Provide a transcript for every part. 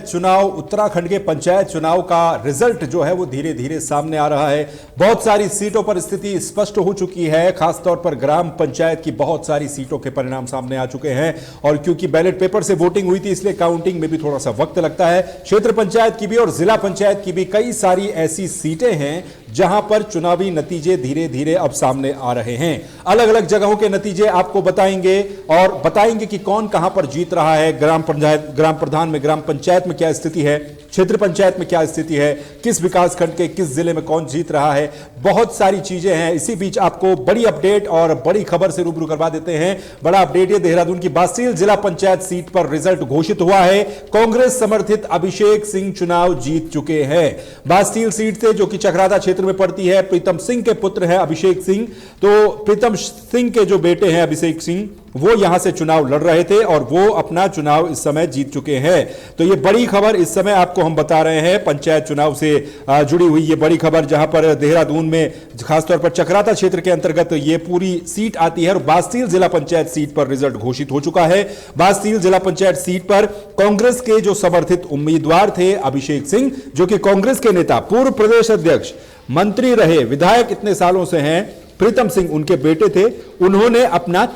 चुनाव, उत्तराखंड के पंचायत चुनाव का रिजल्ट जो है वो धीरे धीरे सामने आ रहा है। बहुत सारी सीटों पर स्थिति स्पष्ट हो चुकी है। खासतौर पर ग्राम पंचायत की बहुत सारी सीटों के परिणाम सामने आ चुके हैं और क्योंकि बैलेट पेपर से वोटिंग हुई थी इसलिए काउंटिंग में भी थोड़ा सा वक्त लगता है। क्षेत्र पंचायत की भी और जिला पंचायत की भी कई सारी ऐसी सीटें हैं जहां पर चुनावी नतीजे धीरे धीरे अब सामने आ रहे हैं। अलग अलग जगहों के नतीजे आपको बताएंगे और बताएंगे कि कौन कहां पर जीत रहा है। ग्राम प्रधान में, ग्राम पंचायत में क्या स्थिति है, क्षेत्र पंचायत में क्या स्थिति है, किस विकासखंड के किस जिले में कौन जीत रहा है, बहुत सारी चीजें हैं। इसी बीच आपको बड़ी अपडेट और बड़ी खबर से रूबरू करवा देते हैं। बड़ा अपडेट ये, देहरादून की बास्तील जिला पंचायत सीट पर रिजल्ट घोषित हुआ है। कांग्रेस समर्थित अभिषेक सिंह चुनाव जीत चुके हैं। बास्तील सीट से जो कि चकराता क्षेत्र में पड़ती है, प्रीतम सिंह के पुत्र है अभिषेक सिंह, तो प्रीतम सिंह के जो बेटे हैं अभिषेक सिंह वो यहां से चुनाव लड़ रहे थे और वो अपना चुनाव इस समय जीत चुके हैं। तो ये बड़ी खबर इस समय आपको हम बता रहे हैं, पंचायत चुनाव से जुड़ी हुई ये बड़ी खबर, जहां पर देहरादून में खासतौर पर चकराता क्षेत्र के अंतर्गत ये पूरी सीट आती है और बास्तील जिला पंचायत सीट पर रिजल्ट घोषित हो चुका है। बास्तील जिला पंचायत सीट पर कांग्रेस के जो समर्थित उम्मीदवार थे अभिषेक सिंह, जो कि कांग्रेस के नेता, पूर्व प्रदेश अध्यक्ष, मंत्री रहे, विधायक इतने सालों से हैं, प्रीतम सिंह उनके बेटे थे, उन्होंने अपना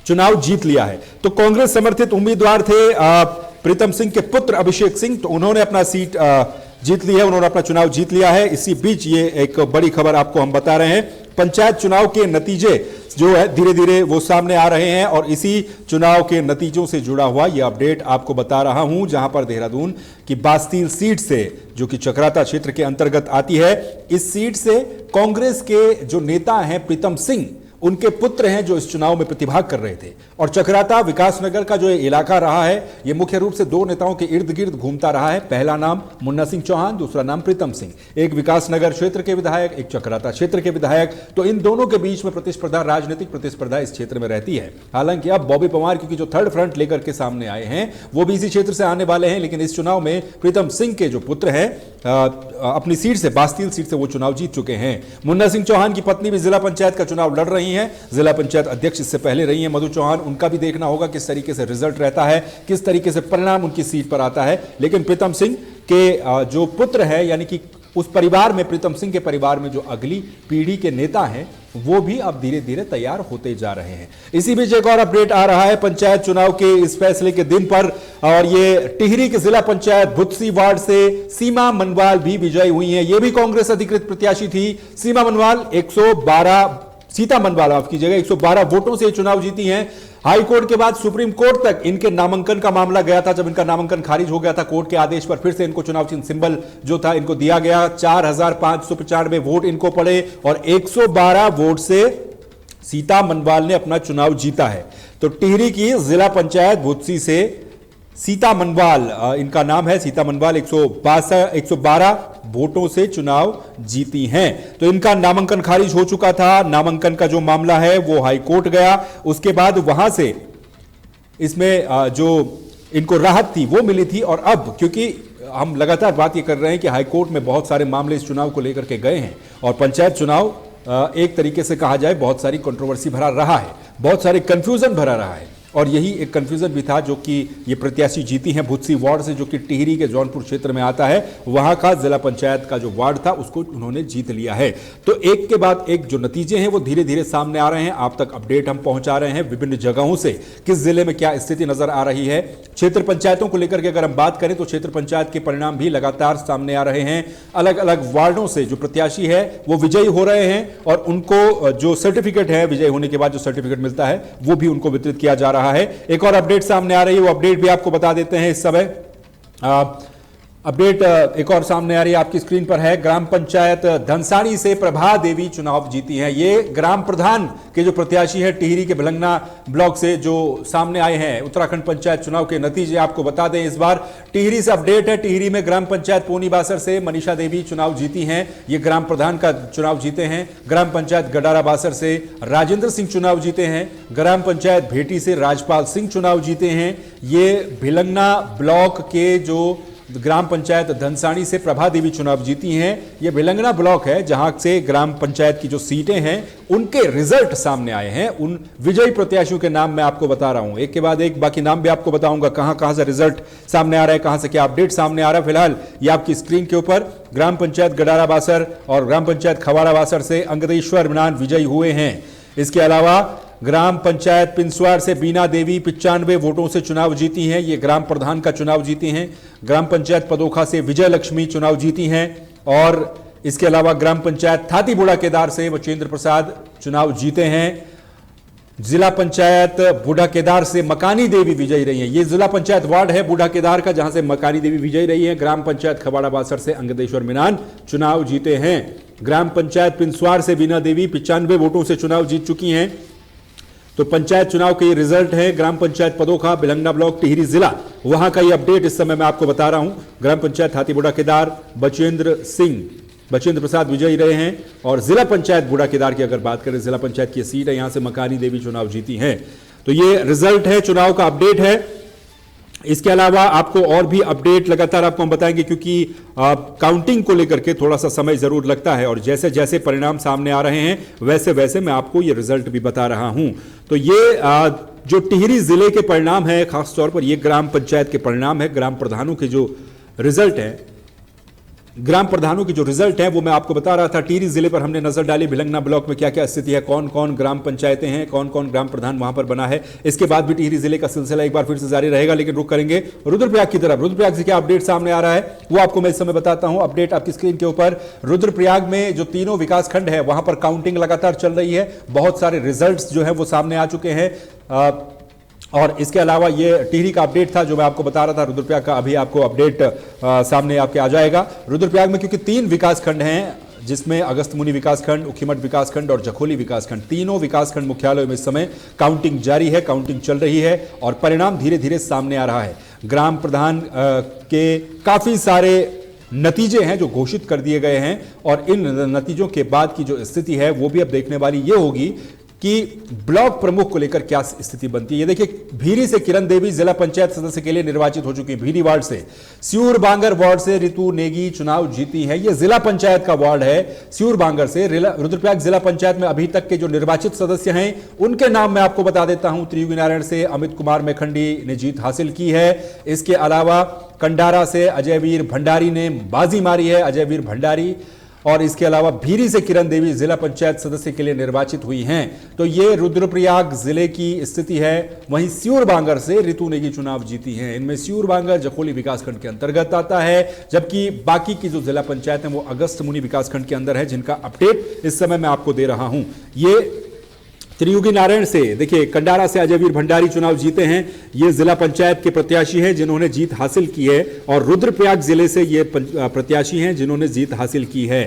चुनाव जीत लिया है। तो कांग्रेस समर्थित उम्मीदवार थे प्रीतम सिंह के पुत्र अभिषेक सिंह, तो उन्होंने अपना सीट जीत ली है, उन्होंने अपना चुनाव जीत लिया है। इसी बीच ये एक बड़ी खबर आपको हम बता रहे हैं, पंचायत चुनाव के नतीजे जो है धीरे धीरे वो सामने आ रहे हैं और इसी चुनाव के नतीजों से जुड़ा हुआ ये अपडेट आपको बता रहा हूं, जहां पर देहरादून की बास्तील सीट से, जो कि चकराता क्षेत्र के अंतर्गत आती है, इस सीट से कांग्रेस के जो नेता हैं प्रीतम सिंह, उनके पुत्र हैं जो इस चुनाव में प्रतिभाग कर रहे थे। और चकराता विकासनगर का जो इलाका रहा है यह मुख्य रूप से दो नेताओं के इर्द गिर्द घूमता रहा है। पहला नाम मुन्ना सिंह चौहान, दूसरा नाम प्रीतम सिंह, एक विकासनगर क्षेत्र के विधायक, एक चकराता क्षेत्र के विधायक। तो इन दोनों के बीच में प्रतिस्पर्धा, राजनीतिक प्रतिस्पर्धा इस क्षेत्र में रहती है। हालांकि अब बॉबी पवार क्योंकि जो थर्ड फ्रंट लेकर के सामने आए हैं वो भी इसी क्षेत्र से आने वाले हैं, लेकिन इस चुनाव में प्रीतम सिंह के जो पुत्र हैं अपनी सीट से, बास्तील सीट से वो चुनाव जीत चुके हैं। मुन्ना सिंह चौहान की पत्नी भी जिला पंचायत का चुनाव लड़ रही हैं, जिला पंचायत अध्यक्ष इससे पहले रही हैं मधु चौहान। उनका भी देखना होगा किस तरीके से रिजल्ट रहता है, किस तरीके से परिणाम उनकी सीट पर आता है। लेकिन प्रीतम सिंह के जो पुत्र है, यानी कि उस परिवार में, प्रीतम सिंह के परिवार में जो अगली पीढ़ी के नेता हैं वो भी अब धीरे धीरे तैयार होते जा रहे हैं। इसी बीच एक और अपडेट आ रहा है पंचायत चुनाव के इस फैसले के दिन पर, और ये टिहरी के जिला पंचायत भुतसी वार्ड से सीमा मनवाल भी विजयी हुई हैं। ये भी कांग्रेस अधिकृत प्रत्याशी थी। सीता मनवाल 112 वोटों से चुनाव जीती हैं। हाई कोर्ट के बाद सुप्रीम कोर्ट तक इनके नामांकन का मामला गया था। जब इनका नामांकन खारिज हो गया था कोर्ट के आदेश पर, फिर से इनको चुनाव चिन्ह सिंबल जो था इनको दिया गया। 4595 वोट इनको पड़े और 112 वोट से सीता मनवाल ने अपना चुनाव जीता है। तो टिहरी की जिला पंचायत भुतसी से सीता मनवाल, इनका नाम है सीता मनवाल, 112 वोटों से चुनाव जीती हैं। तो इनका नामांकन खारिज हो चुका था। नामांकन का जो मामला है वो हाई कोर्ट गया, उसके बाद वहां से इसमें जो इनको राहत थी वो मिली थी। और अब क्योंकि हम लगातार बात ये कर रहे हैं कि हाई कोर्ट में बहुत सारे मामले इस चुनाव को लेकर के गए हैं और पंचायत चुनाव एक तरीके से कहा जाए बहुत सारी कंट्रोवर्सी भरा रहा है, बहुत सारे कंफ्यूजन भरा रहा है। और यही एक कंफ्यूजन भी था जो कि ये प्रत्याशी जीती हैं भुतसी वार्ड से, जो कि टिहरी के जौनपुर क्षेत्र में आता है। वहां का जिला पंचायत का जो वार्ड था उसको उन्होंने जीत लिया है। तो एक के बाद एक जो नतीजे हैं वो धीरे धीरे सामने आ रहे हैं। आप तक अपडेट हम पहुंचा रहे हैं विभिन्न जगहों से, किस जिले में क्या स्थिति नजर आ रही है। क्षेत्र पंचायतों को लेकर के अगर हम बात करें तो क्षेत्र पंचायत के परिणाम भी लगातार सामने आ रहे हैं। अलग अलग वार्डों से जो प्रत्याशी है वो विजयी हो रहे हैं और उनको जो सर्टिफिकेट है, विजयी होने के बाद जो सर्टिफिकेट मिलता है वो भी उनको वितरित किया जा रहा है। एक और अपडेट सामने आ रही है, वो अपडेट भी आपको बता देते हैं इस समय। अपडेट एक और सामने आ रही है, आपकी स्क्रीन पर है। ग्राम पंचायत धनसारी से प्रभा देवी चुनाव जीती हैं। ये ग्राम प्रधान के जो प्रत्याशी है टिहरी के भलंगना ब्लॉक से जो सामने आए हैं। उत्तराखंड पंचायत चुनाव के नतीजे आपको बता दें इस बार टिहरी से अपडेट है। टिहरी में ग्राम पंचायत पोनी बासर से मनीषा देवी चुनाव जीती हैं, ये ग्राम प्रधान का चुनाव जीते हैं। ग्राम पंचायत गडारा बासर से राजेंद्र सिंह चुनाव जीते हैं। ग्राम पंचायत भेटी से राजपाल सिंह चुनाव जीते हैं। ये भिलंगना ब्लॉक के जो ग्राम पंचायत धनसानी से प्रभा देवी चुनाव जीती हैं। ये भिलंगना ब्लॉक है जहां से ग्राम पंचायत की जो सीटें हैं उनके रिजल्ट सामने आए हैं। उन विजयी प्रत्याशियों के नाम मैं आपको बता रहा हूं, एक के बाद एक बाकी नाम भी आपको बताऊंगा कहां कहां से रिजल्ट सामने आ रहा है, कहां से क्या अपडेट सामने आ रहा है। फिलहाल ये आपकी स्क्रीन के ऊपर ग्राम पंचायत गडारा बासर और ग्राम पंचायत खवाड़ा बासर से अंगदेश्वर मीनान विजयी हुए हैं। इसके अलावा ग्राम पंचायत पिंसवार से बीना देवी 95 वोटों से चुनाव जीती हैं, ये ग्राम प्रधान का चुनाव जीती हैं। ग्राम पंचायत पदोखा से विजय लक्ष्मी चुनाव जीती हैं और इसके अलावा ग्राम पंचायत थाती बूढ़ा केदार से वचेंद्र प्रसाद चुनाव जीते हैं। जिला पंचायत बूढ़ा केदार से मकानी देवी विजयी रही हैं। ये जिला पंचायत वार्ड है बूढ़ा केदार का जहां से मकानी देवी विजयी रही हैं। ग्राम पंचायत खवाड़ा बासर से अंगदेश्वर मीनान चुनाव जीते हैं। ग्राम पंचायत पिंसवार से बीना देवी 95 वोटों से चुनाव जीत चुकी हैं। तो पंचायत चुनाव के ये रिजल्ट है। ग्राम पंचायत पदोखा भिलंगना ब्लॉक टिहरी जिला, वहां का ये अपडेट इस समय मैं आपको बता रहा हूं। ग्राम पंचायत हाथी बूढ़ा केदार बचेंद्र प्रसाद विजयी रहे हैं। और जिला पंचायत बूढ़ा केदार की अगर बात करें, जिला पंचायत की सीट है, यहां से मकानी देवी चुनाव जीती हैं। तो ये रिजल्ट है, चुनाव का अपडेट है। इसके अलावा आपको और भी अपडेट लगातार आपको हम बताएंगे क्योंकि काउंटिंग को लेकर के थोड़ा सा समय जरूर लगता है और जैसे जैसे परिणाम सामने आ रहे हैं वैसे वैसे मैं आपको ये रिजल्ट भी बता रहा हूं। तो ये जो टिहरी जिले के परिणाम है, खासतौर पर ये ग्राम पंचायत के परिणाम है। ग्राम प्रधानों के जो रिजल्ट है, ग्राम प्रधानों की जो रिजल्ट है वो मैं आपको बता रहा था। टिहरी जिले पर हमने नजर डाली, भिलंगना ब्लॉक में क्या क्या स्थिति है, कौन कौन ग्राम पंचायतें हैं, कौन कौन ग्राम प्रधान वहां पर बना है। इसके बाद भी टिहरी जिले का सिलसिला एक बार फिर से जारी रहेगा, लेकिन रुक करेंगे रुद्रप्रयाग की तरफ। रुद्रप्रयाग से क्या अपडेट सामने आ रहा है वो आपको मैं इस समय बताता हूं। अपडेट आपकी स्क्रीन के ऊपर। रुद्रप्रयाग में जो तीनों विकासखंड है वहां पर काउंटिंग लगातार चल रही है। बहुत सारे रिजल्ट जो है वो सामने आ चुके हैं। और इसके अलावा ये टिहरी का अपडेट था जो मैं आपको बता रहा था। रुद्रप्रयाग का अभी आपको अपडेट सामने आपके आ जाएगा। रुद्रप्रयाग में क्योंकि 3 विकासखंड हैं, जिसमें अगस्त्यमुनि विकासखंड, उखीमठ विकासखंड और जखोली विकासखंड, तीनों विकासखंड मुख्यालयों में इस समय काउंटिंग जारी है, काउंटिंग चल रही है और परिणाम धीरे धीरे सामने आ रहा है। ग्राम प्रधान के काफी सारे नतीजे हैं जो घोषित कर दिए गए हैं और इन नतीजों के बाद की जो स्थिति है वो भी अब देखने वाली ये होगी कि ब्लॉक प्रमुख को लेकर क्या स्थिति बनती है। ये देखिए, भीरी से किरण देवी जिला पंचायत सदस्य के लिए निर्वाचित हो चुकी है। भीरी वार्ड से। स्यूर बांगर वार्ड से रितु नेगी चुनाव जीती है। ये जिला पंचायत का वार्ड है स्यूर बांगर से। रुद्रप्रयाग जिला पंचायत में अभी तक के जो निर्वाचित सदस्य हैं उनके नाम मैं आपको बता देता हूं। त्रियुगी नारायण से अमित कुमार मेखंडी ने जीत हासिल की है। इसके अलावा कंडारा से अजयवीर भंडारी ने बाजी मारी है, अजयवीर भंडारी। और इसके अलावा भीरी से किरण देवी जिला पंचायत सदस्य के लिए निर्वाचित हुई हैं। तो ये रुद्रप्रयाग जिले की स्थिति है। वहीं स्यूर बांगर से रितु नेगी चुनाव जीती हैं। इनमें स्यूर बांगर जखोली विकासखंड के अंतर्गत आता है, जबकि बाकी की जो जिला पंचायत है वो अगस्त्यमुनि विकासखंड के अंदर है, जिनका अपडेट इस समय मैं आपको दे रहा हूं। ये त्रियुगी नारायण से, देखिए कंडारा से अजयवीर भंडारी चुनाव जीते हैं। ये जिला पंचायत के प्रत्याशी हैं जिन्होंने जीत हासिल की है और रुद्रप्रयाग जिले से ये प्रत्याशी हैं जिन्होंने जीत हासिल की है।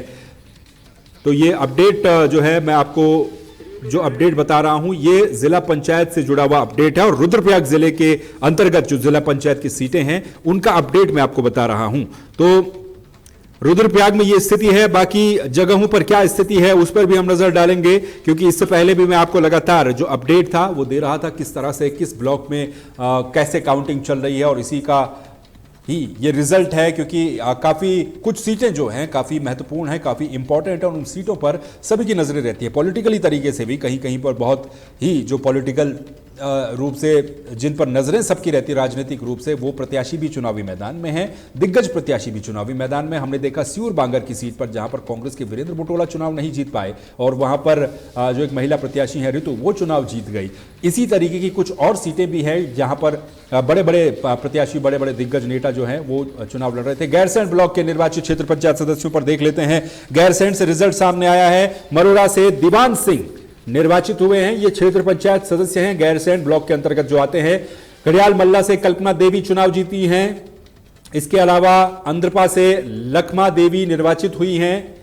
तो ये अपडेट जो है मैं आपको जो अपडेट बता रहा हूं ये जिला पंचायत से जुड़ा हुआ अपडेट है और रुद्रप्रयाग जिले के अंतर्गत जो जिला पंचायत की सीटें हैं उनका अपडेट मैं आपको बता रहा हूं। तो रुद्रप्रयाग में ये स्थिति है। बाकी जगहों पर क्या स्थिति है उस पर भी हम नजर डालेंगे, क्योंकि इससे पहले भी मैं आपको लगातार जो अपडेट था वो दे रहा था किस तरह से किस ब्लॉक में कैसे काउंटिंग चल रही है और इसी का ही ये रिजल्ट है। क्योंकि काफी कुछ सीटें जो हैं काफी महत्वपूर्ण हैं, काफी इंपॉर्टेंट है और उन सीटों पर सभी की नजरें रहती है। पॉलिटिकली तरीके से भी कहीं कहीं पर बहुत ही जो पॉलिटिकल रूप से जिन पर नजरें सबकी रहती है राजनीतिक रूप से, वो प्रत्याशी भी चुनावी मैदान में हैं, दिग्गज प्रत्याशी भी चुनावी मैदान में। हमने देखा स्यूर बांगर की सीट पर जहां पर कांग्रेस के वीरेंद्र बुटोला चुनाव नहीं जीत पाए और वहां पर जो एक महिला प्रत्याशी है ऋतु, वो चुनाव जीत गई। इसी तरीके की कुछ और सीटें भी हैं जहां पर बड़े बड़े प्रत्याशी, बड़े बड़े दिग्गज नेता जो हैं वो चुनाव लड़ रहे थे। गैरसैंण ब्लॉक के निर्वाचित क्षेत्र पंचायत सदस्यों पर देख लेते हैं। गैरसैंण से रिजल्ट सामने आया है। मरोरा से दीवान सिंह निर्वाचित हुए हैं। ये क्षेत्र पंचायत सदस्य हैं गैरसैंण ब्लॉक के अंतर्गत जो आते हैं। घड़ियाल मल्ला से कल्पना देवी चुनाव जीती हैं। इसके अलावा अंद्रपा से लखमा देवी निर्वाचित हुई हैं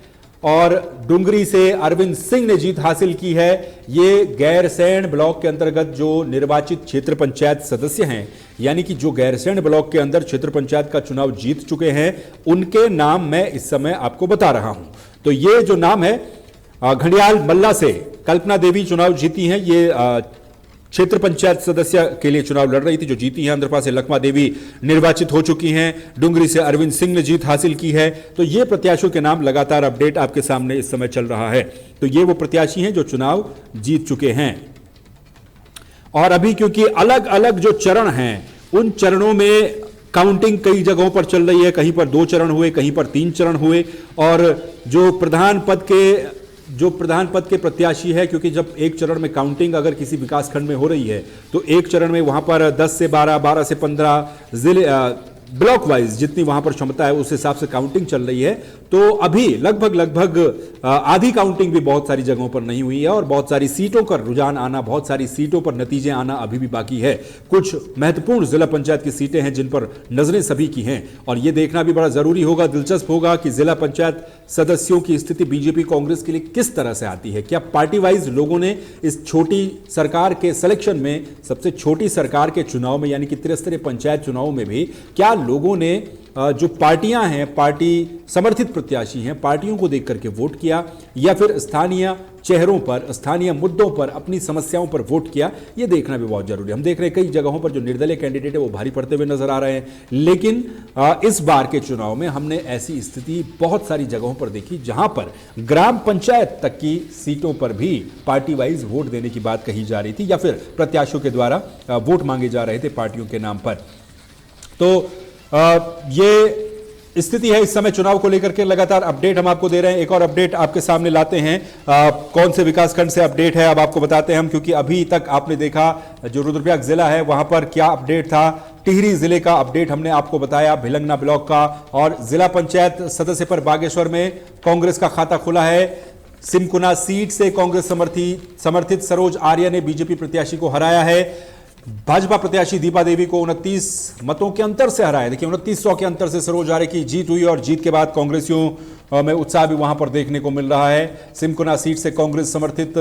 और डुंगरी से अरविंद सिंह ने जीत हासिल की है। ये गैरसैंण ब्लॉक के अंतर्गत जो निर्वाचित क्षेत्र पंचायत सदस्य हैं, यानी कि जो गैरसैंण ब्लॉक के अंदर क्षेत्र पंचायत का चुनाव जीत चुके हैं, उनके नाम मैं इस समय आपको बता रहा हूं। तो ये जो नाम है, घड़ियाल मल्ला से कल्पना देवी चुनाव जीती हैं। ये क्षेत्र पंचायत सदस्य के लिए चुनाव लड़ रही थी, जो जीती हैं। अंद्रपा से लखमा देवी निर्वाचित हो चुकी हैं। डुंगरी से अरविंद सिंह ने जीत हासिल की है। तो ये प्रत्याशियों के नाम लगातार अपडेट आपके सामने इस समय चल रहा है। तो ये वो प्रत्याशी हैं जो चुनाव जीत चुके हैं। और अभी क्योंकि अलग अलग जो चरण हैं, उन चरणों में काउंटिंग कई जगहों पर चल रही है। कहीं पर 2 चरण हुए, कहीं पर 3 चरण हुए। और जो प्रधान पद के प्रत्याशी है, क्योंकि जब एक चरण में काउंटिंग अगर किसी विकासखंड में हो रही है तो एक चरण में वहां पर 10 से 12, 12 से 15 जिले ब्लॉक वाइज जितनी वहां पर क्षमता है उस हिसाब से काउंटिंग चल रही है। तो अभी लगभग आधी काउंटिंग भी बहुत सारी जगहों पर नहीं हुई है और बहुत सारी सीटों का रुझान आना, बहुत सारी सीटों पर नतीजे आना अभी भी बाकी है। कुछ महत्वपूर्ण जिला पंचायत की सीटें हैं जिन पर नजरें सभी की हैं और यह देखना भी बड़ा जरूरी होगा, दिलचस्प होगा कि जिला पंचायत सदस्यों की स्थिति बीजेपी कांग्रेस के लिए किस तरह से आती है। क्या पार्टी वाइज लोगों ने इस छोटी सरकार के सिलेक्शन में, सबसे छोटी सरकार के चुनाव में यानी कि त्रिस्तरीय पंचायत चुनाव में भी क्या लोगों ने जो पार्टियां हैं, पार्टी समर्थित प्रत्याशी हैं, पार्टियों को देख करके वोट किया या फिर स्थानीय चेहरों पर, स्थानीय मुद्दों पर, अपनी समस्याओं पर वोट किया, यह देखना भी बहुत जरूरी है। हम देख रहे हैं कई जगहों पर जो निर्दलीय कैंडिडेट है वो भारी पड़ते हुए नजर आ रहे हैं, लेकिन इस बार के चुनाव में हमने ऐसी स्थिति बहुत सारी जगहों पर देखी जहां पर ग्राम पंचायत तक की सीटों पर भी पार्टी वाइज वोट देने की बात कही जा रही थी या फिर प्रत्याशियों के द्वारा वोट मांगे जा रहे थे पार्टियों के नाम पर। तो ये स्थिति है इस समय चुनाव को लेकर के। लगातार अपडेट हम आपको दे रहे हैं। एक और अपडेट आपके सामने लाते हैं। कौन से विकासखंड से अपडेट है अब आपको बताते हैं हम, क्योंकि अभी तक आपने देखा जो रुद्रप्रयाग जिला है वहां पर क्या अपडेट था। टिहरी जिले का अपडेट हमने आपको बताया, भिलंगना ब्लॉक का। और जिला पंचायत सदस्य पर बागेश्वर में कांग्रेस का खाता खुला है। सिमकुना सीट से कांग्रेस समर्थित सरोज आर्य ने बीजेपी प्रत्याशी को हराया है। भाजपा प्रत्याशी दीपा देवी को 29 मतों के अंतर से हराया। देखिए 2900 के अंतर से सरोज आर्य की जीत हुई और जीत के बाद कांग्रेसियों में उत्साह भी वहां पर देखने को मिल रहा है। सिमकुना सीट से कांग्रेस समर्थित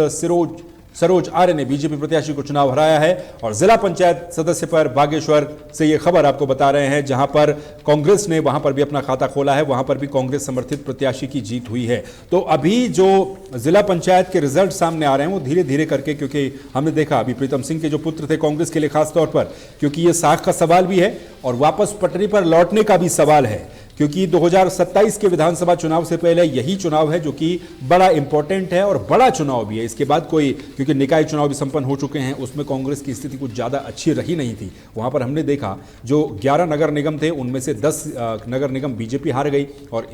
सरोज आर्य ने बीजेपी प्रत्याशी को चुनाव हराया है। और जिला पंचायत सदस्य पर बागेश्वर से यह खबर आपको बता रहे हैं, जहां पर कांग्रेस ने वहां पर भी अपना खाता खोला है, वहां पर भी कांग्रेस समर्थित प्रत्याशी की जीत हुई है। तो अभी जो जिला पंचायत के रिजल्ट सामने आ रहे हैं वो धीरे धीरे करके, क्योंकि हमने देखा अभी प्रीतम सिंह के जो पुत्र थे कांग्रेस के लिए खासतौर पर, क्योंकि ये साख का सवाल भी है और वापस पटरी पर लौटने का भी सवाल है, क्योंकि 2027 के विधानसभा चुनाव से पहले यही चुनाव है जो कि बड़ा इंपॉर्टेंट है और बड़ा चुनाव भी है। इसके बाद कोई, क्योंकि निकाय चुनाव भी संपन्न हो चुके हैं, उसमें कांग्रेस की स्थिति कुछ ज़्यादा अच्छी रही नहीं थी। वहां पर हमने देखा जो 11 नगर निगम थे उनमें से 10 नगर निगम बीजेपी हार गई और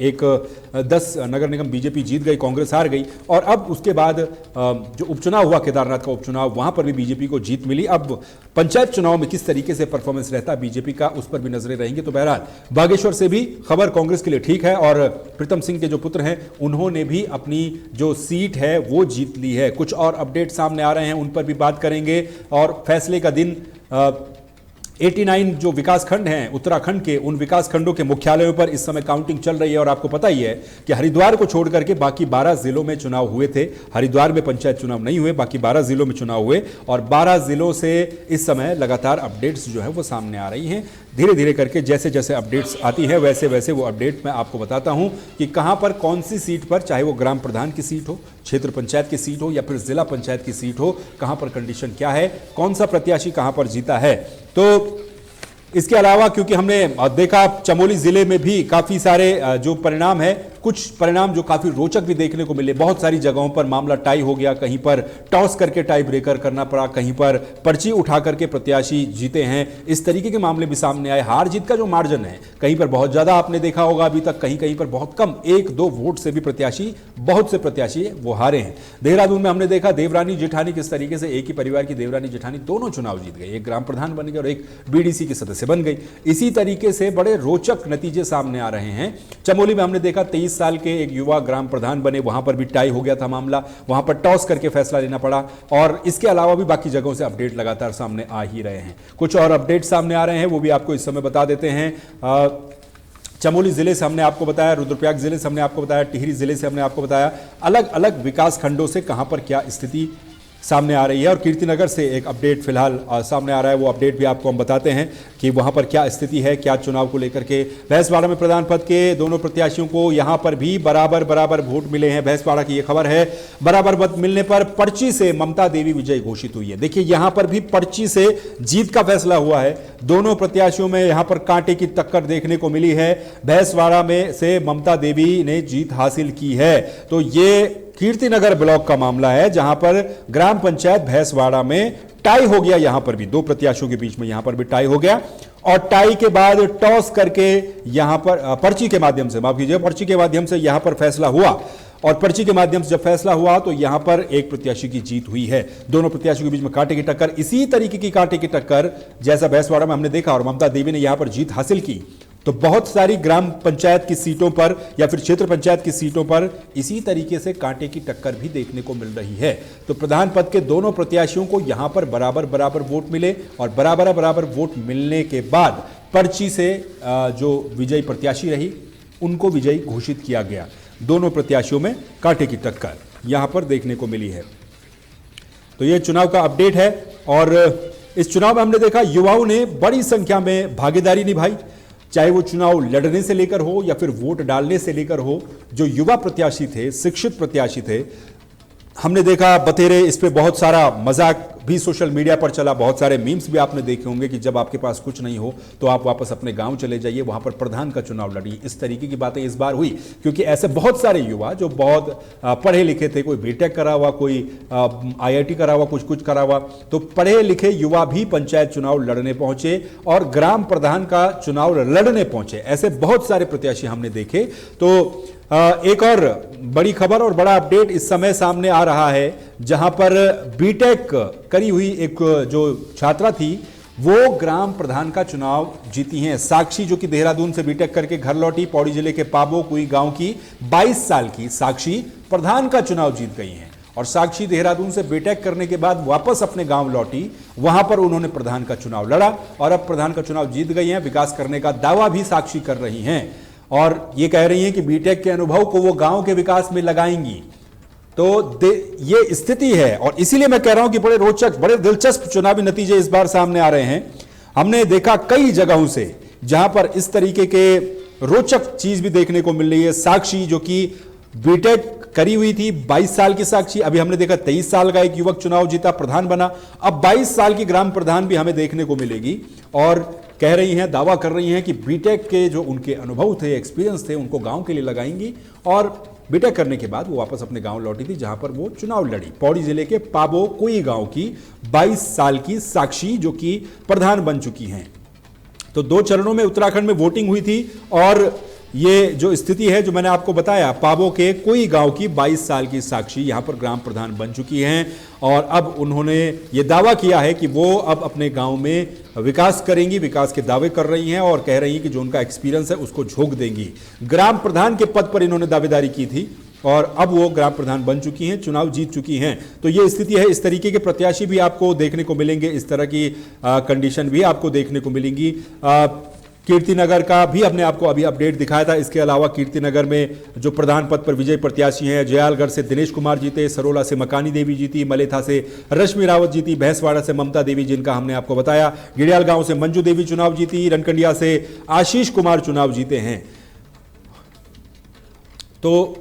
10 नगर निगम बीजेपी जीत गई, कांग्रेस हार गई। और अब उसके बाद जो उपचुनाव हुआ, केदारनाथ का उपचुनाव, वहां पर भी बीजेपी को जीत मिली। अब पंचायत चुनाव में किस तरीके से परफॉर्मेंस रहता बीजेपी का, उस पर भी नजरें रहेंगी। तो बहरहाल बागेश्वर से भी खबर कांग्रेस के लिए ठीक है और प्रीतम सिंह के जो पुत्र हैं उन्होंने भी अपनी जो सीट है वो जीत ली है। कुछ और अपडेट सामने आ रहे हैं, उन पर भी बात करेंगे। और फैसले का दिन 89 जो विकासखंड हैं उत्तराखंड के, उन विकासखंडों के मुख्यालयों पर इस समय काउंटिंग चल रही है। और आपको पता ही है कि हरिद्वार को छोड़ करके बाकी 12 जिलों में चुनाव हुए थे। हरिद्वार में पंचायत चुनाव नहीं हुए, बाकी 12 जिलों में चुनाव हुए और 12 जिलों से इस समय लगातार अपडेट्स जो है वो सामने आ रही हैं। धीरे धीरे करके जैसे जैसे अपडेट्स आती है वैसे वैसे वो अपडेट मैं आपको बताता हूं कि कहां पर कौन सी सीट पर, चाहे वो ग्राम प्रधान की सीट हो, क्षेत्र पंचायत की सीट हो या फिर जिला पंचायत की सीट हो, कहां पर कंडीशन क्या है, कौन सा प्रत्याशी कहां पर जीता है। तो इसके अलावा क्योंकि हमने देखा चमोली जिले में भी काफी सारे जो परिणाम है, कुछ परिणाम जो काफी रोचक भी देखने को मिले। बहुत सारी जगहों पर मामला टाई हो गया, कहीं पर टॉस करके टाई ब्रेकर करना पड़ा, कहीं पर पर्ची उठा करके प्रत्याशी जीते हैं। इस तरीके के मामले भी सामने आए। हार जीत का जो मार्जिन है कहीं पर बहुत ज्यादा आपने देखा होगा अभी तक, कहीं कहीं पर बहुत कम, 1-2 वोट से भी प्रत्याशी, बहुत से प्रत्याशी वो हारे हैं। देहरादून में हमने देखा देवरानी जेठानी किस तरीके से, एक ही परिवार की देवरानी जेठानी दोनों चुनाव जीत गए, एक ग्राम प्रधान बन गए और एक बीडीसी के सदस्य बन गई। इसी तरीके से बड़े रोचक नतीजे सामने आ रहे हैं। चमोली में हमने देखा 23 साल के एक युवा ग्राम प्रधान बने, वहां पर भी टाई हो गया था मामला, वहां पर टॉस करके फैसला लेना पड़ा। और इसके अलावा भी बाकी जगहों से अपडेट लगातार सामने आ ही रहे हैं। कुछ और अपडेट सामने आ रहे हैं वो भी आपको इस समय बता देते हैं। चमोली जिले से हमने आपको बताया, रुद्रप्रयाग जिले से हमने आपको बताया, टिहरी जिले से हमने आपको बताया, अलग अलग विकास खंडों से कहां पर क्या स्थिति सामने आ रही है। और कीर्तिनगर से एक अपडेट फिलहाल सामने आ रहा है, वो अपडेट भी आपको हम बताते हैं कि वहां पर क्या स्थिति है, क्या चुनाव को लेकर के। भैंसवाड़ा में प्रधान पद के दोनों प्रत्याशियों को यहां पर भी बराबर वोट मिले हैं। भैंसवाड़ा की यह खबर है, बराबर मत मिलने पर पर्ची से ममता देवी विजयी घोषित हुई है। देखिए यहां पर भी पर्ची से जीत का फैसला हुआ है। दोनों प्रत्याशियों में यहां पर कांटे की टक्कर देखने को मिली है। भैंसवाड़ा में से ममता देवी ने जीत हासिल की है। तो ये कीर्तिनगर ब्लॉक का मामला है, जहां पर ग्राम पंचायत भैंसवाड़ा में टाई हो गया। यहां पर भी दो प्रत्याशियों के बीच में यहां पर भी टाई हो गया और टाई के बाद टॉस करके यहां पर पर्ची के माध्यम से, माफ कीजिए, पर्ची के माध्यम से यहां पर फैसला हुआ। और पर्ची के माध्यम से जब फैसला हुआ तो यहां पर एक प्रत्याशी की जीत हुई है। दोनों प्रत्याशियों के बीच में कांटे की टक्कर, इसी तरीके की कांटे की टक्कर जैसा भैंसवाड़ा में हमने देखा और ममता देवी ने यहां पर जीत हासिल की। तो बहुत सारी ग्राम पंचायत की सीटों पर या फिर क्षेत्र पंचायत की सीटों पर इसी तरीके से कांटे की टक्कर भी देखने को मिल रही है। तो प्रधान पद के दोनों प्रत्याशियों को यहां पर बराबर वोट मिले और बराबर वोट मिलने के बाद पर्ची से जो विजयी प्रत्याशी रही उनको विजयी घोषित किया गया। दोनों प्रत्याशियों में कांटे की टक्कर यहां पर देखने को मिली है। तो यह चुनाव का अपडेट है और इस चुनाव में हमने देखा युवाओं ने बड़ी संख्या में भागीदारी निभाई, चाहे वो चुनाव लड़ने से लेकर हो या फिर वोट डालने से लेकर हो। जो युवा प्रत्याशी थे, शिक्षित प्रत्याशी थे, हमने देखा बतेरे, इस पे बहुत सारा मजाक भी सोशल मीडिया पर चला, बहुत सारे मीम्स भी आपने देखे होंगे कि jab आपके पास कुछ नहीं हो तो आप वापस अपने गांव चले जाइए, वहां पर प्रधान का चुनाव लड़िए। इस तरीके की बातें इस बार हुई क्योंकि ऐसे बहुत सारे युवा जो बहुत पढ़े लिखे थे, कोई बीटेक करा हुआ, कोई IIT करा हुआ, कुछ करा हुआ, तो पढ़े लिखे युवा भी पंचायत चुनाव लड़ने पहुंचे और ग्राम प्रधान का चुनाव लड़ने पहुंचे। ऐसे बहुत सारे प्रत्याशी हमने देखे। तो एक और बड़ी खबर और बड़ा अपडेट इस समय सामने आ रहा है, जहां पर बीटेक करी हुई एक जो छात्रा थी वो ग्राम प्रधान का चुनाव जीती हैं। साक्षी, जो कि देहरादून से बीटेक करके घर लौटी, पौड़ी जिले के पाबो कुई गांव की 22 साल की साक्षी प्रधान का चुनाव जीत गई हैं। और साक्षी देहरादून से बीटेक करने के बाद वापस अपने गांव लौटी, वहां पर उन्होंने प्रधान का चुनाव लड़ा और अब प्रधान का चुनाव जीत गई हैं। विकास करने का दावा भी साक्षी कर रही हैं और ये कह रही हैं कि बीटेक के अनुभव को वो गांव के विकास में लगाएंगी। तो ये स्थिति है और इसीलिए मैं कह रहा हूं कि बड़े रोचक, बड़े दिलचस्प चुनावी नतीजे इस बार सामने आ रहे हैं। हमने देखा कई जगहों से जहां पर इस तरीके के रोचक चीज भी देखने को मिल रही है। साक्षी, जो कि बीटेक करी हुई थी, 22 साल की साक्षी, अभी हमने देखा 23 साल का एक युवक चुनाव जीता, प्रधान बना, अब 22 साल की ग्राम प्रधान भी हमें देखने को मिलेगी। और कह रही हैं, दावा कर रही हैं कि बीटेक के जो उनके अनुभव थे, एक्सपीरियंस थे, उनको गांव के लिए लगाएंगी। और बीटेक करने के बाद वो वापस अपने गांव लौटी थी जहां पर वो चुनाव लड़ी। पौड़ी जिले के पाबो कुई गांव की 22 साल की साक्षी, जो कि प्रधान बन चुकी हैं। तो 2 चरणों में उत्तराखंड में वोटिंग हुई थी और ये जो स्थिति है जो मैंने आपको बताया, पाबो के कोई गांव की 22 साल की साक्षी यहां पर ग्राम प्रधान बन चुकी हैं और अब उन्होंने ये दावा किया है कि वो अब अपने गांव में विकास करेंगी, विकास के दावे कर रही हैं और कह रही हैं कि जो उनका एक्सपीरियंस है उसको झोंक देंगी। ग्राम प्रधान के पद पर इन्होंने दावेदारी की थी और अब वो ग्राम प्रधान बन चुकी हैं, चुनाव जीत चुकी हैं। तो ये स्थिति है। इस तरीके के प्रत्याशी भी आपको देखने को मिलेंगे, इस तरह की कंडीशन भी आपको देखने को मिलेंगी। कीर्तिनगर का भी हमने आपको अभी अपडेट दिखाया था। इसके अलावा कीर्तिनगर में जो प्रधान पद पर विजय प्रत्याशी हैं, जयालगढ़ से दिनेश कुमार जीते, सरोला से मकानी देवी जीती, मलेथा से रश्मि रावत जीती, भैंसवाड़ा से ममता देवी, जिनका हमने आपको बताया, गिड़ियाल गांव से मंजू देवी चुनाव जीती, रनकंडिया से आशीष कुमार चुनाव जीते हैं। तो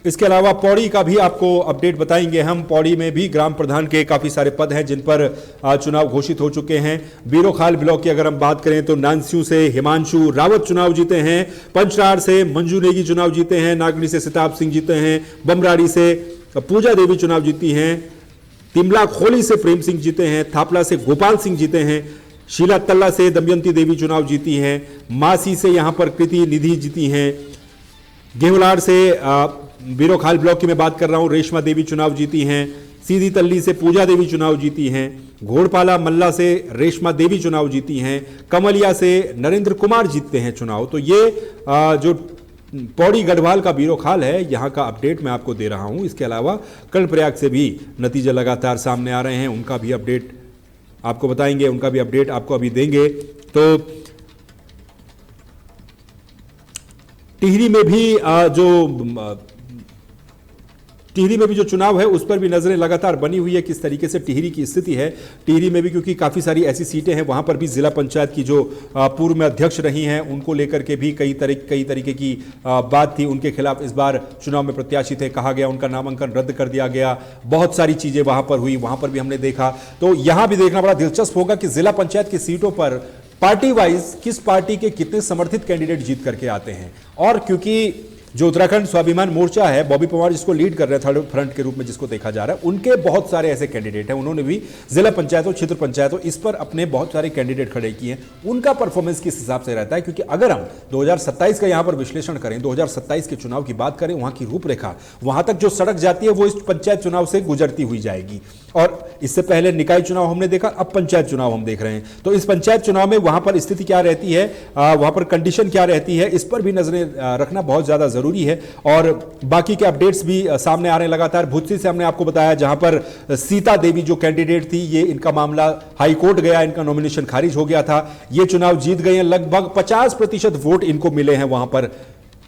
इसके अलावा पौड़ी का भी आपको अपडेट बताएंगे हम। पौड़ी में भी ग्राम प्रधान के काफी सारे पद हैं जिन पर चुनाव घोषित हो चुके हैं। बीरोखाल ब्लॉक की अगर हम बात करें तो नानस्यू से हिमांशु रावत चुनाव जीते हैं, पंचरार से मंजू नेगी चुनाव जीते हैं, नागनी से सिताब सिंह जीते हैं, बमराड़ी से पूजा देवी चुनाव जीती हैं, तिमला खोली से प्रेम सिंह जीते हैं, थापला से गोपाल सिंह जीते हैं, शीला तल्ला से दमयंती देवी चुनाव जीती हैं, मासी से यहां पर कृति निधि जीती हैं, गेहुलार से बीरोखाल ब्लॉक की मैं बात कर रहा हूं, रेशमा देवी चुनाव जीती हैं, सीधी तल्ली से पूजा देवी चुनाव जीती हैं, घोड़पाला मल्ला से रेशमा देवी चुनाव जीती हैं, कमलिया से नरेंद्र कुमार जीतते हैं चुनाव। तो ये जो पौड़ी गढ़वाल का बीरोखाल है, यहाँ का अपडेट मैं आपको दे रहा हूं। इसके अलावा कर्णप्रयाग से भी नतीजे लगातार सामने आ रहे हैं, उनका भी अपडेट आपको बताएंगे, उनका भी अपडेट आपको अभी देंगे। तो टिहरी में भी जो टिहरी में भी जो चुनाव है उस पर भी नजरें लगातार बनी हुई है, किस तरीके से टिहरी की स्थिति है। टिहरी में भी क्योंकि काफी सारी ऐसी सीटें हैं, वहां पर भी जिला पंचायत की जो पूर्व में अध्यक्ष रही हैं उनको लेकर के भी कई तरीके की बात थी। उनके खिलाफ इस बार चुनाव में प्रत्याशी थे, कहा गया उनका नामांकन रद्द कर दिया गया, बहुत सारी चीजें वहां पर हुई, वहां पर भी हमने देखा। तो यहां भी देखना बड़ा दिलचस्प होगा कि जिला पंचायत की सीटों पर पार्टी वाइज किस पार्टी के कितने समर्थित कैंडिडेट जीत करके आते हैं। और क्योंकि जो उत्तराखंड स्वाभिमान मोर्चा है, बॉबी पवार जिसको लीड कर रहे हैं थर्ड फ्रंट के रूप में जिसको देखा जा रहा है, उनके बहुत सारे ऐसे कैंडिडेट हैं, उन्होंने भी जिला पंचायतों, क्षेत्र पंचायतों, इस पर अपने बहुत सारे कैंडिडेट खड़े किए हैं। उनका परफॉर्मेंस किस हिसाब से रहता है, क्योंकि अगर हम 2027 का यहां पर विश्लेषण करें, 2027 के चुनाव की बात करें, वहां की रूपरेखा, वहां तक जो सड़क जाती है वो इस पंचायत चुनाव से गुजरती हुई जाएगी। और इससे पहले निकाय चुनाव हमने देखा, अब पंचायत चुनाव हम देख रहे हैं। तो इस पंचायत चुनाव में वहां पर स्थिति क्या रहती है, वहां पर कंडीशन क्या रहती है, इस पर भी नजरें रखना बहुत ज्यादा जरूरी है। और बाकी के अपडेट्स भी सामने आ रहे हैं लगातार। भुतसी से हमने आपको बताया, जहां पर सीता देवी जो कैंडिडेट थी, ये इनका मामला हाई कोर्ट गया, इनका नॉमिनेशन खारिज हो गया था, ये चुनाव जीत गए हैं। लगभग 50% वोट इनको मिले हैं, वहां पर